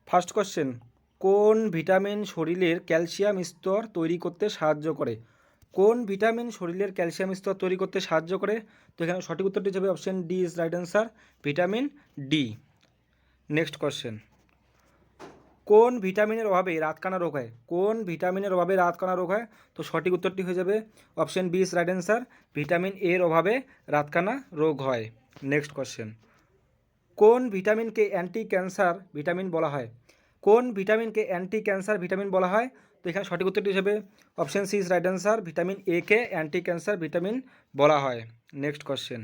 First question, কোন vitamin শরীরের calcium স্তর তৈরি করতে সাহায্য করে? কোন ভিটামিন শরীরের ক্যালসিয়াম স্তর তৈরি করতে সাহায্য করে? তো এখানে সঠিক উত্তরটি যাবে option D is right answer, vitamin D. Next question, কোন ভিটামিনের অভাবে রাতকানা রোগ হয়? কোন ভিটামিনের অভাবে রাতকানা রোগ হয়? তো সঠিক উত্তরটি হয়ে যাবে option B is right answer, vitamin এর অভাবে রাতকানা রোগ হয়। নেক্সট কোশ্চেন, কোন ভিটামিনকে অ্যান্টি ক্যান্সার ভিটামিন বলা হয়? কোন ভিটামিনকে অ্যান্টি ক্যান্সার ভিটামিন বলা হয়? তো এখানে সঠিক উত্তরটি হিসেবে option C is right answer, vitamin A কে অ্যান্টি ক্যান্সার ভিটামিন বলা হয়। নেক্সট কোশ্চেন,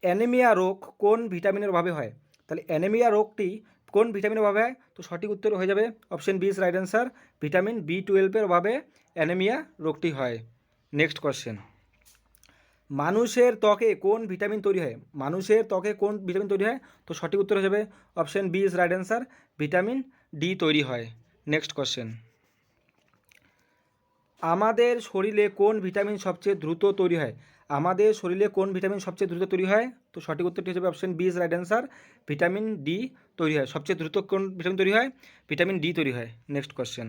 অ্যানিমিয়া রোগ কোন ভিটামিনের অভাবে হয়? তাহলে অ্যানিমিয়া রোগটি কোন ভিটামিনের অভাবে হয়? তো সঠিক উত্তর হয়ে যাবে option B is right answer, vitamin বি12-এর অভাবে অ্যানিমিয়া রোগটি হয়। নেক্সট কোশ্চেন, মানুষের ত্বকে কোন ভিটামিন তৈরি হয়? মানুষের ত্বকে কোন ভিটামিন তৈরি হয়? তো সঠিক উত্তর হয়ে যাবে option B is right answer, vitamin D তৈরি হয়। নেক্সট কোশ্চেন, আমাদের শরীরে কোন ভিটামিন সবচেয়ে দ্রুত তৈরি হয়? আমাদের শরীরে কোন ভিটামিন সবচেয়ে দ্রুত তৈরি হয়? তো সঠিক উত্তরটি হিসেবে option B is right answer, vitamin D তৈরি হয়। সবচেয়ে দ্রুত কোন ভিটামিন তৈরি হয়? ভিটামিন ডি তৈরি হয়। নেক্সট কোশ্চেন,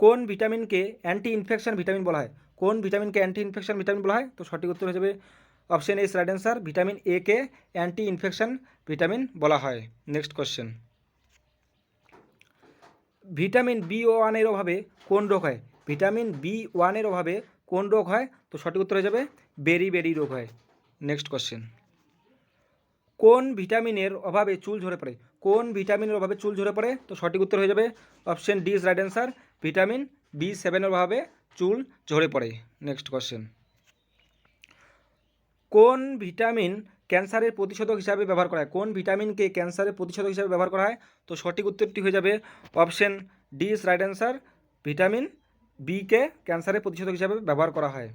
কোন ভিটামিনকে অ্যান্টি ইনফেকশন ভিটামিন বলা হয়? কোন ভিটামিনকে অ্যান্টি ইনফেকশন ভিটামিন বলা হয়? তো সঠিক উত্তর হয়ে যাবে option A is right answer, vitamin A কে অ্যান্টি ইনফেকশন ভিটামিন বলা হয়। নেক্সট কোশ্চেন, ভিটামিন বি1-এর অভাবে কোন রোগ হয়? ভিটামিন বি1-এর অভাবে কোন রোগ হয়? তো সঠিক উত্তর হয়ে যাবে বেরি রোগ হয়। নেক্সট কোশ্চেন, কোন ভিটামিনের অভাবে চুল ঝরে পড়ে? কোন ভিটামিনের অভাবে চুল ঝরে পড়ে? তো সঠিক উত্তর হয়ে যাবে option D is right answer, vitamin বি7-এর অভাবে চুল ঝরে পড়ে। নেক্সট কোশ্চেন, কোন ভিটামিন ক্যান্সারের প্রতিষেধক হিসাবে ব্যবহার করা হয়? কোন ভিটামিনকে ক্যান্সারের প্রতিষেধক হিসাবে ব্যবহার করা হয়? তো সঠিক উত্তরটি হয়ে যাবে option D is right answer, vitamin B কে ক্যান্সারের প্রতিষেধক হিসাবে ব্যবহার করা হয়।